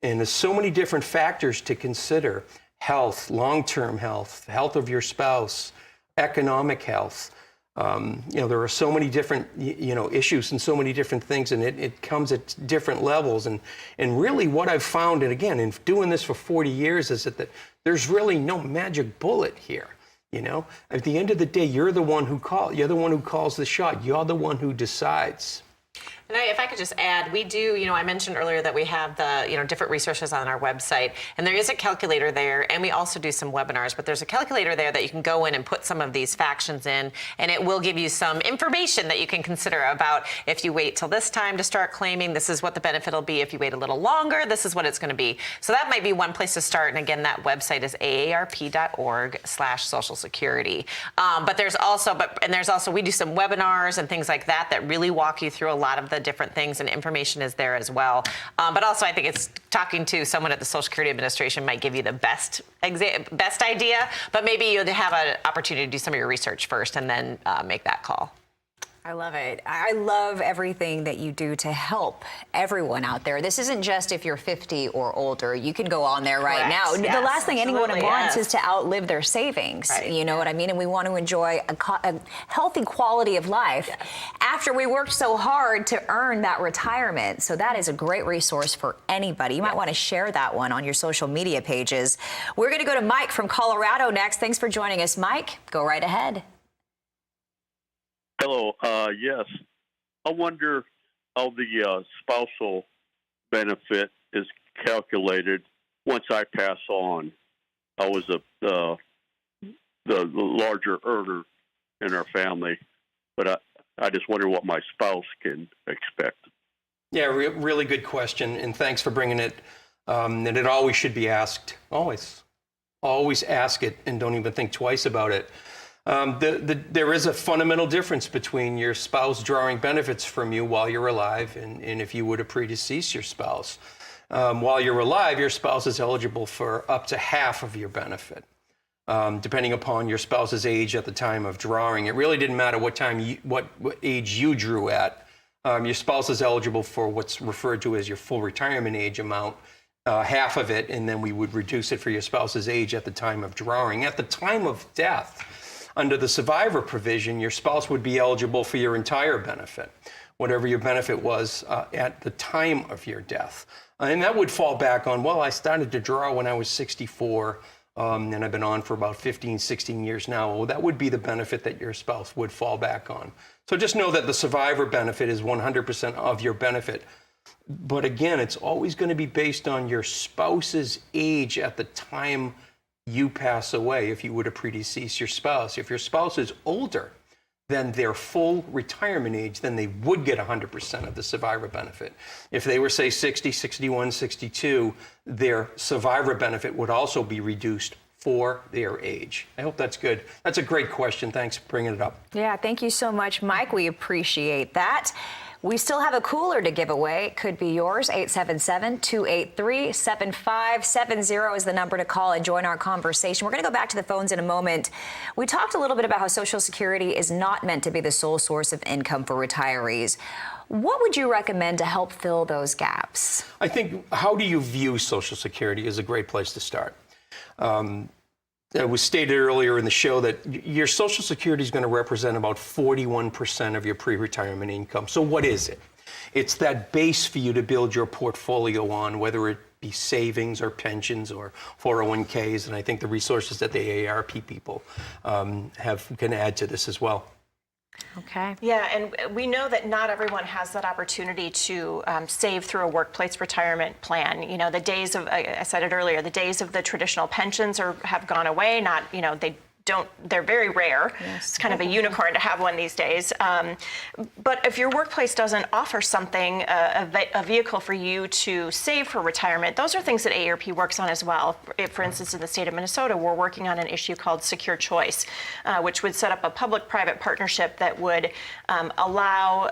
And there's so many different factors to consider. Health, long-term health, health of your spouse, economic health. There are so many different, issues and so many different things, and it comes at different levels. And really what I've found, and again, in doing this for 40 years, is that there's really no magic bullet here. At the end of the day, you're the one who calls the shot. You're the one who decides. And if I could just add, we do, I mentioned earlier that we have the, different resources on our website, and there is a calculator there, and we also do some webinars, but there's a calculator there that you can go in and put some of these factions in, and it will give you some information that you can consider about if you wait till this time to start claiming, this is what the benefit will be. If you wait a little longer, this is what it's going to be. So that might be one place to start, and again, that website is aarp.org/Social Security. But there's also, we do some webinars and things like that really walk you through a lot of the different things, and information is there as well. But also, I think it's talking to someone at the Social Security Administration might give you the best idea, but maybe you'll have an opportunity to do some of your research first and then make that call. I love it. I love everything that you do to help everyone out there. This isn't just if you're 50 or older. You can go on there right now. Yes, the last thing anyone wants is to outlive their savings. Right. You know what I mean? And we want to enjoy a healthy quality of life after we worked so hard to earn that retirement. So that is a great resource for anybody. You might want to share that one on your social media pages. We're going to go to Mike from Colorado next. Thanks for joining us, Mike. Go right ahead. Hello. Yes. I wonder how the spousal benefit is calculated once I pass on. I was the larger earner in our family, but I just wonder what my spouse can expect. Yeah, really good question, and thanks for bringing it. And it always should be asked. Always ask it, and don't even think twice about it. There is a fundamental difference between your spouse drawing benefits from you while you're alive and if you were to predecease your spouse. While you're alive, your spouse is eligible for up to half of your benefit, depending upon your spouse's age at the time of drawing. It really didn't matter what age you drew at. Your spouse is eligible for what's referred to as your full retirement age amount, half of it, and then we would reduce it for your spouse's age at the time of drawing. At the time of death, under the survivor provision, your spouse would be eligible for your entire benefit, whatever your benefit was at the time of your death. And that would fall back on, well, I started to draw when I was 64, and I've been on for about 15, 16 years now. Well, that would be the benefit that your spouse would fall back on. So just know that the survivor benefit is 100% of your benefit. But again, it's always going to be based on your spouse's age at the time you pass away if you were to predecease your spouse. If your spouse is older than their full retirement age, then they would get 100% of the survivor benefit. If they were, say, 60, 61, 62, their survivor benefit would also be reduced for their age. I hope that's good. That's a great question. Thanks for bringing it up. Yeah, thank you so much, Mike. We appreciate that. We still have a cooler to give away. It could be yours. 877-283-7570 is the number to call and join our conversation. We're going to go back to the phones in a moment. We talked a little bit about how Social Security is not meant to be the sole source of income for retirees. What would you recommend to help fill those gaps? I think how do you view Social Security is a great place to start. It was stated earlier in the show that your Social Security is going to represent about 41% of your pre-retirement income. So what is it? It's that base for you to build your portfolio on, whether it be savings or pensions or 401ks. And I think the resources that the AARP people can add to this as well. Okay. Yeah, and we know that not everyone has that opportunity to save through a workplace retirement plan. You know, the days of, I said it earlier, the days of the traditional pensions have gone away. They're very rare. Yes. It's kind of a unicorn to have one these days. But if your workplace doesn't offer something, a vehicle for you to save for retirement, those are things that AARP works on as well. For instance, in the state of Minnesota, we're working on an issue called Secure Choice, which would set up a public-private partnership that would allow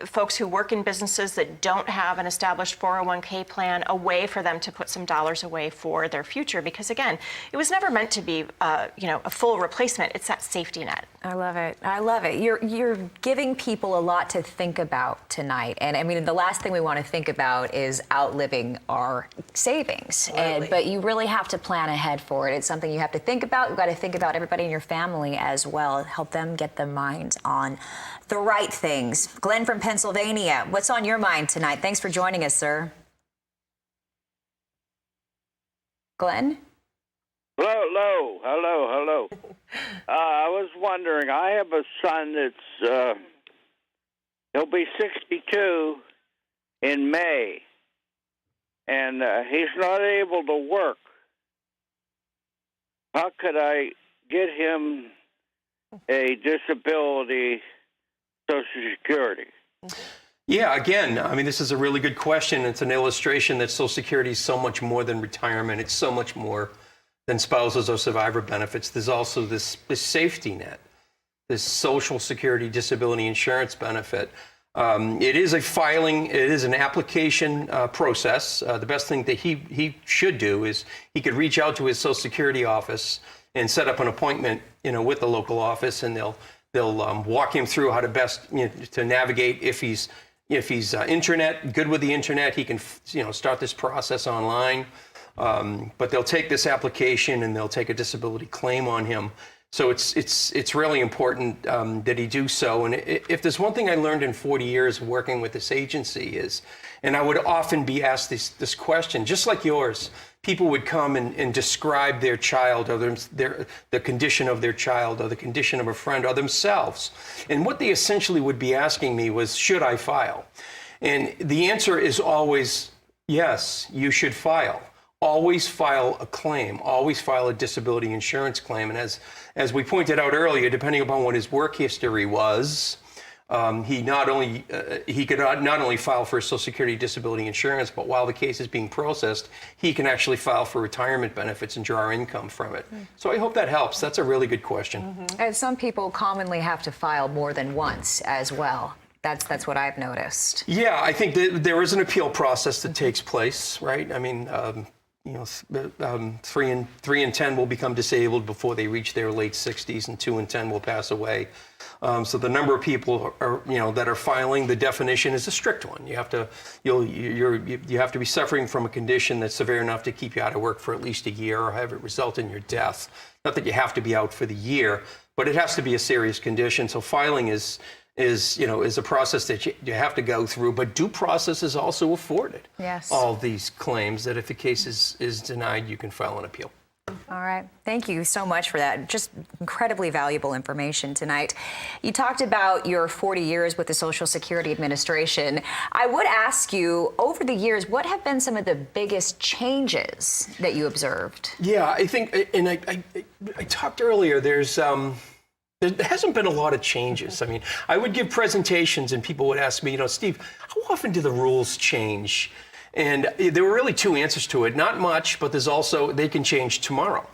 folks who work in businesses that don't have an established 401k plan a way for them to put some dollars away for their future. Because again, it was never meant to be, a full replacement. It's that safety net. I love it. I love it. You're giving people a lot to think about tonight. And I mean, the last thing we want to think about is outliving our savings. But you really have to plan ahead for it. It's something you have to think about. You've got to think about everybody in your family as well. Help them get their minds on the right things. Glenn from Pennsylvania, what's on your mind tonight? Thanks for joining us, sir. Glenn? Hello. I was wondering, I have a son that's He'll be 62 in May, and he's not able to work. How could I get him a disability Social Security? Yeah, again, I mean, this is a really good question. It's an illustration that Social Security is so much more than retirement. It's so much more than spouses or survivor benefits. There's also this safety net, this Social Security disability insurance benefit. It is a filing, it is an application process. The best thing that he should do is he could reach out to his Social Security office and set up an appointment, with the local office, and they'll walk him through how to best to navigate. If he's good with the internet, he can start this process online. But they'll take this application and they'll take a disability claim on him. So it's really important that he do so. And if there's one thing I learned in 40 years working with this agency is, and I would often be asked this question, just like yours, people would come and describe their child or the condition of their child or the condition of a friend or themselves. And what they essentially would be asking me was, should I file? And the answer is always, yes, you should file. Always file a claim. Always file a disability insurance claim. And as we pointed out earlier, depending upon what his work history was, he could not only file for Social Security disability insurance, but while the case is being processed, he can actually file for retirement benefits and draw income from it. So I hope that helps. That's a really good question. And some people commonly have to file more than once as well. That's what I've noticed. Yeah, I think that there is an appeal process that takes place, right? I mean, 3 in 10 will become disabled before they reach their late 60s, and 2 in 10 will pass away. So the number of people that are filing, the definition is a strict one. You have to be suffering from a condition that's severe enough to keep you out of work for at least a year or have it result in your death. Not that you have to be out for the year, but it has to be a serious condition. So filing is a process that you have to go through, but due process is also afforded. Yes. All these claims that if a case is denied, you can file an appeal. All right. Thank you so much for that. Just incredibly valuable information tonight. You talked about your 40 years with the Social Security Administration. I would ask you, over the years, what have been some of the biggest changes that you observed? Yeah, I think, and I talked earlier, there hasn't been a lot of changes. I mean, I would give presentations and people would ask me, Steve, how often do the rules change? And there were really two answers to it. Not much, but there's also, they can change tomorrow.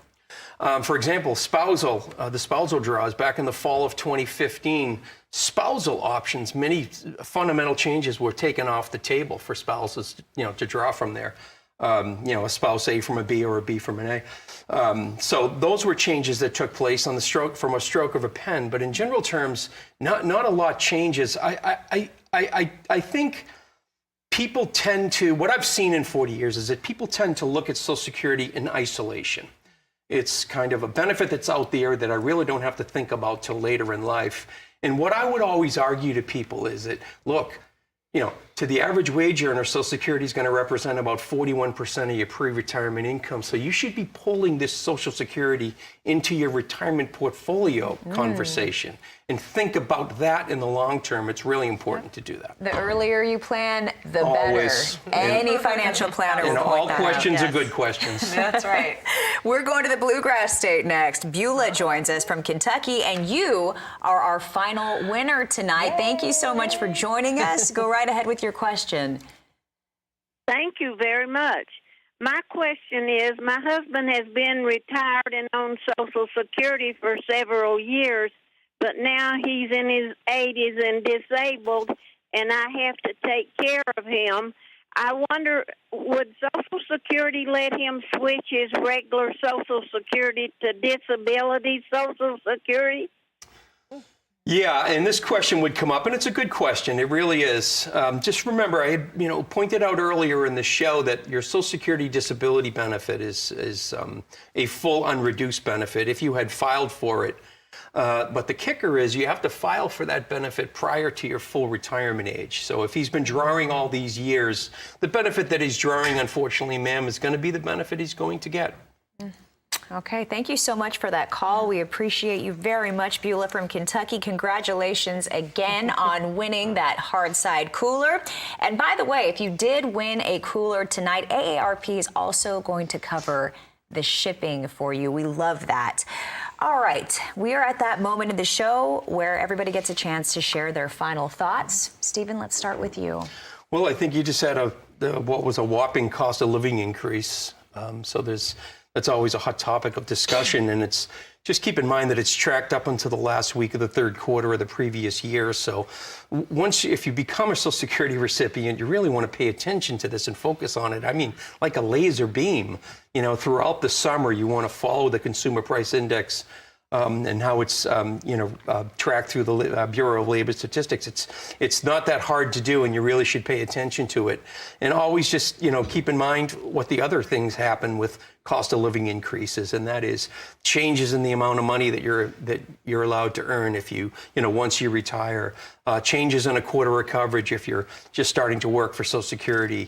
For example, the spousal draws back in the fall of 2015, spousal options, many fundamental changes were taken off the table for spouses, to draw from there. A spouse A from a B or a B from an A. So those were changes that took place from a stroke of a pen. But in general terms, not a lot changes. I think people tend to, what I've seen in 40 years is that people tend to look at Social Security in isolation. It's kind of a benefit that's out there that I really don't have to think about till later in life. And what I would always argue to people is that, look, to the average wage earner, Social Security is going to represent about 41% of your pre-retirement income. So you should be pulling this Social Security into your retirement portfolio conversation and think about that in the long term. It's really important to do that. The earlier you plan, the Always. better. Any financial planner will point that out. And all questions are good questions. That's right. We're going to the Bluegrass State next. Beulah joins us from Kentucky, and you are our final winner tonight. Thank you so much for joining us. Go right ahead with your question. Thank you very much. My question is, my husband has been retired and on Social Security for several years, but now he's in his 80s and disabled, and I have to take care of him. I wonder, would Social Security let him switch his regular Social Security to disability Social Security? Yeah, and this question would come up, and it's a good question. It really is. Just remember, I had pointed out earlier in the show that your Social Security disability benefit is a full unreduced benefit if you had filed for it. But the kicker is you have to file for that benefit prior to your full retirement age. So if he's been drawing all these years, the benefit that he's drawing, unfortunately, ma'am, is going to be the benefit he's going to get. Okay, thank you so much for that call. We appreciate you very much, Beulah from Kentucky. Congratulations again on winning that hard side cooler. And by the way, if you did win a cooler tonight, AARP is also going to cover the shipping for you. We love that. All right, we are at that moment in the show where everybody gets a chance to share their final thoughts. Stephen, let's start with you. Well, I think you just had what was a whopping cost of living increase. So that's always a hot topic of discussion, and it's just keep in mind that it's tracked up until the last week of the third quarter of the previous year. So if you become a Social Security recipient, you really want to pay attention to this and focus on it. I mean, like a laser beam, throughout the summer, you want to follow the Consumer Price Index and how it's tracked through the Bureau of Labor Statistics. It's not that hard to do, and you really should pay attention to it. And always just keep in mind what the other things happen with cost of living increases, and that is changes in the amount of money that you're allowed to earn if once you retire, changes in a quarter of coverage if you're just starting to work for Social Security.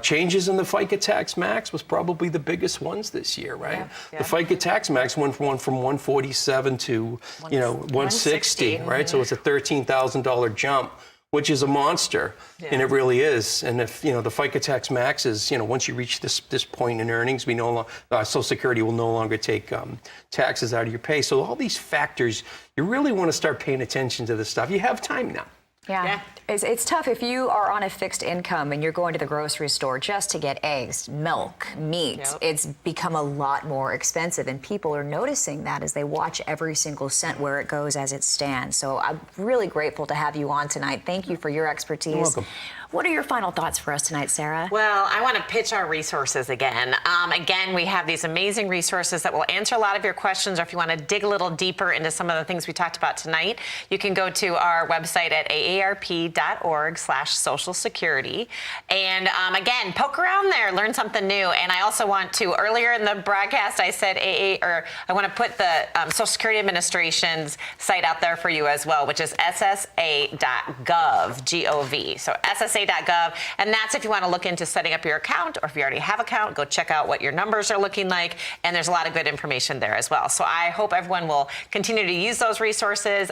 Changes in the FICA tax max was probably the biggest ones this year, right? Yeah. The FICA tax max went from 147 to 160, right? So it's a $13,000 jump, which is a monster, and it really is. And if the FICA tax max is once you reach this point in earnings, we Social Security will no longer take taxes out of your pay. So all these factors, you really want to start paying attention to this stuff. You have time now. Yeah. It's tough if you are on a fixed income and you're going to the grocery store just to get eggs, milk, meat. Yep. It's become a lot more expensive, and people are noticing that as they watch every single cent where it goes as it stands. So I'm really grateful to have you on tonight. Thank you for your expertise. You're welcome. What are your final thoughts for us tonight, Sarah? Well, I want to pitch our resources again. Again, we have these amazing resources that will answer a lot of your questions, or if you want to dig a little deeper into some of the things we talked about tonight, you can go to our website at aarp.org/Social Security. And again, poke around there, learn something new. And I also want to, earlier in the broadcast, I said I want to put the Social Security Administration's site out there for you as well, which is ssa.gov, G-O-V. So ssa.gov, and that's if you want to look into setting up your account, or if you already have an account, go check out what your numbers are looking like, and there's a lot of good information there as well. So I hope everyone will continue to use those resources,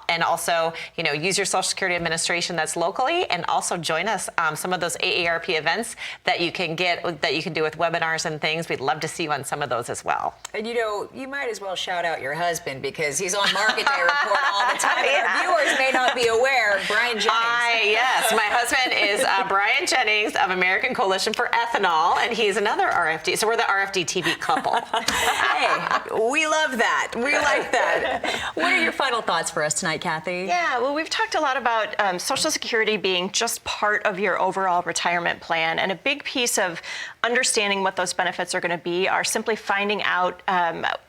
and also use your Social Security Administration that's locally, and also join us some of those AARP events that you can do with webinars and things. We'd love to see you on some of those as well. And you might as well shout out your husband, because he's on Market Day Report all the time. And our viewers may not be aware, Brian Jennings. Yes, my husband is Brian Jennings of American Coalition for Ethanol, and he's another RFD. So we're the RFD-TV couple. Hey, we love that. We like that. What are your final thoughts for us tonight, Kathy? Yeah, well, we've talked a lot about Social Security being just part of your overall retirement plan, and a big piece of understanding what those benefits are going to be are simply finding out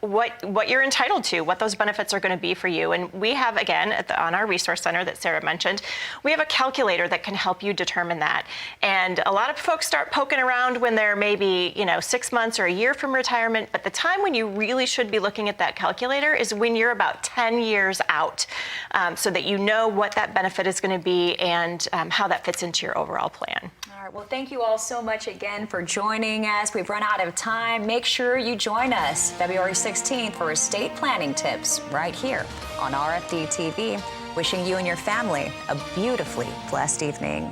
what you're entitled to, what those benefits are going to be for you. And we have, again, on our resource center that Sarah mentioned, we have a calculator that can help you determine that. And a lot of folks start poking around when they're maybe 6 months or a year from retirement, but the time when you really should be looking at that calculator is when you're about 10 years out, so that you know what that benefit is going to be and how that fits into your overall plan. All right, well, thank you all so much again for joining us. We've run out of time. Make sure you join us February 16th for estate planning tips right here on RFD-TV. Wishing you and your family a beautifully blessed evening.